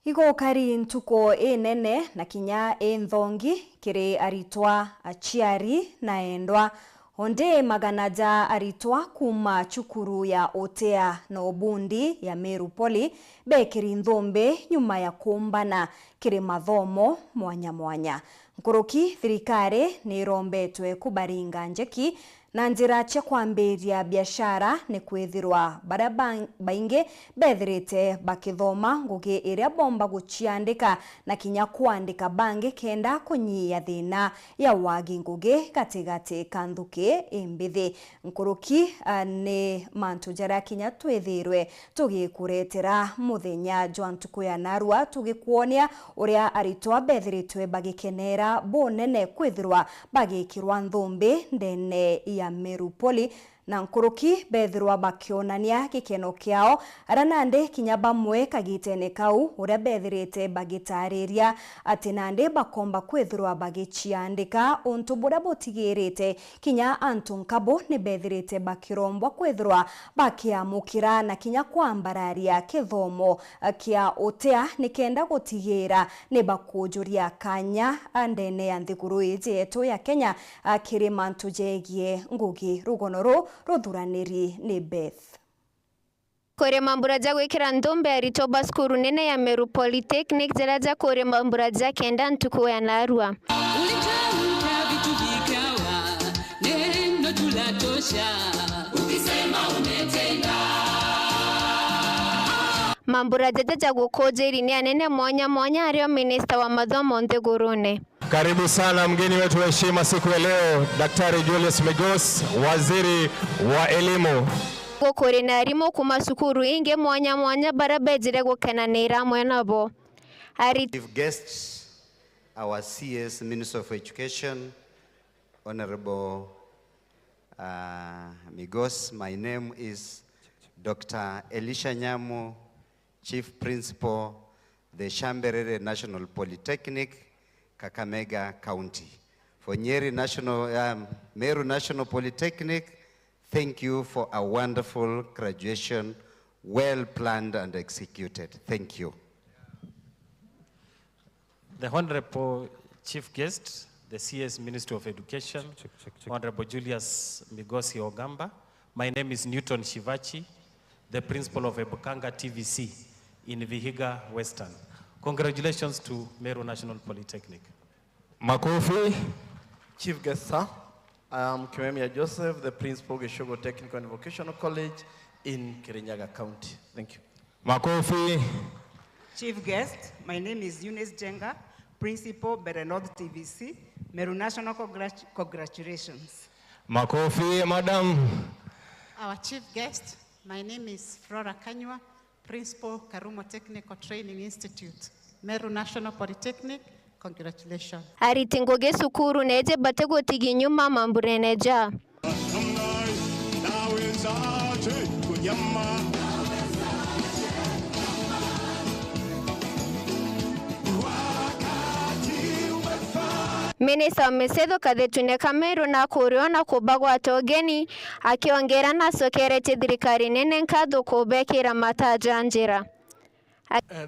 Igo kari ntuko nene na kinya nthongi kiri Aritwa achiari na endwa onde maganaja Aritwa kuma chukuru ya otea na obundi ya Meru Poly bekiri nthombe nyuma ya kumbana kiri mathomo mwanya mwanya. Nkuruki thirikari ni rombetwe kubaringa njeki na njira cia kwambiria biashara ni kwithirwa baria baingi bethirite bakithoma ngugi iria bomba guciandika na kinya kuandika bangi kenda kunyia thina ya wagi ngugi gatigati kanthuki imbithi. Nkuruki ni mantu jaria kinya twithirwe tugikuretera muthenya jwa ntuku ya narua tugikuonia uria Aritwa bethiritwe bagikenera bonene kwithirwa bagikirwa nthumbi ndene ya Meru Poly na nkuruki bethirwa bakionania gikeno kiao aranande kinya bamwe kagitene kau uria bethirite bagitariria ati nande bakomba kwithirwa bagichiandika untu buria butigirite kinya antu nkabo ni bethirite bakirombwa kwithirwa bakiamukira na kinya kwambararia kithomo kia otea nikenda gutigira ni bakujuria kanya andene ya nthiguru yetu ya Kenya kiri mantu jegie ngugi rugonoro ruthuraniri ni Beth. Kore mambura ja gwikira nthumbe Aritwa baskuru nene ya Meru Polytechnic ziraja kore mambura ja kenda ntuku ya narua. Mambura ja gukojeri ni anene mwanya mwanya ario minister wa mathomo nthigurune. Karibu sana mgeni wetu wa heshima siku ya leo, Daktari Julius Migos, waziri wa elimu. Gukore na arimu kuma sukuru inge mwanya mwanya barabejire gukenanira mwenabo. Chief guests, our CS Minister of Education, Honorable Migos. My name is Dr. Elisha Nyamu, Chief Principal, the Meru National Polytechnic, Kakamega County. For Meru National Polytechnic, thank you for a wonderful graduation, well planned and executed. Thank you. The Honorable Chief Guest, the CS Minister of Education, Honorable Julius Migosi Ogamba. My name is Newton Shivachi, the Principal of Ebukanga TVC in Vihiga Western. Congratulations to Meru National Polytechnic. Makofi. Chief Guest, sir. I am Kimemia Joseph, the Principal of Geshogo Technical and Vocational College in Kirinyaga County. Thank you. Makofi. Chief Guest, my name is Eunice Jenga, Principal, Berenod TVC, Meru National. Congratulations. Makofi, Madam. Our Chief Guest, my name is Flora Kanywa, Principal, Karumo Technical Training Institute, Meru National Polytechnic. Congratulations. Aritingoge sukuru neje batego tigi nyuma mambureneja. Minista wa Mesedo Kadhetune Kameru na kuriona kubagwa togeni akiongera na sokerete thirikari nene nkatho kubekira mataja njira.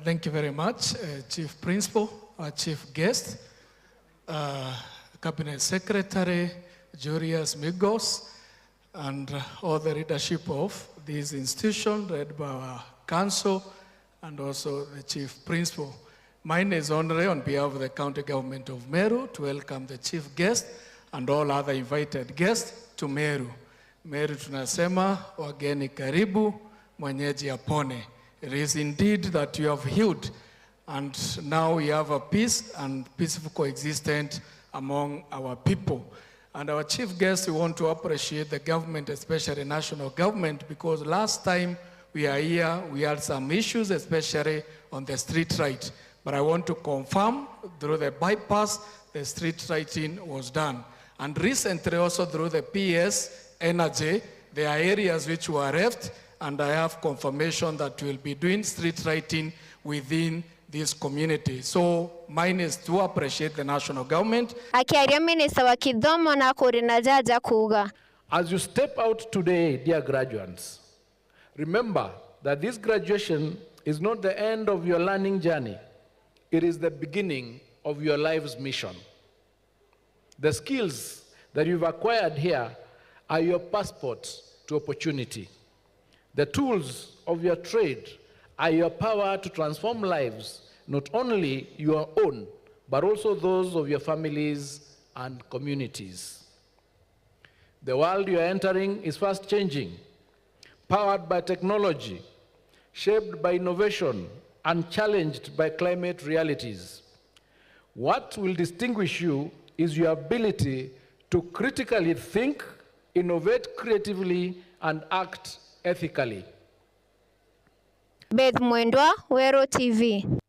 Thank you very much, Chief Principal, our Chief Guest, Cabinet Secretary Julius Migos, and all the leadership of this institution, led by our council, and also the Chief Principal. Mine is honor on behalf of the County Government of Meru to welcome the Chief Guest and all other invited guests to Meru. Meru tunasema wageni karibu, mwenyeji apone. It is indeed that you have healed, and now we have a peace and peaceful coexistence among our people. And our chief guest, we want to appreciate the government, especially national government, because last time we are here, we had some issues, especially on the street right. But I want to confirm through the bypass, the street lighting was done. And recently also through the PS Energy, there are areas which were left, and I have confirmation that we'll be doing street lighting within this community. So mine is to appreciate the national government. Akiaria minister wa kithomo na kurina jaja kuga. As you step out today, dear graduates, remember that this graduation is not the end of your learning journey. It is the beginning of your life's mission. The skills that you've acquired here are your passport to opportunity. The tools of your trade are your power to transform lives, not only your own, but also those of your families and communities. The world you are entering is fast changing, powered by technology, shaped by innovation, and challenged by climate realities. What will distinguish you is your ability to critically think, innovate creatively, and act ethically. Beth Mwendwa, Wero TV.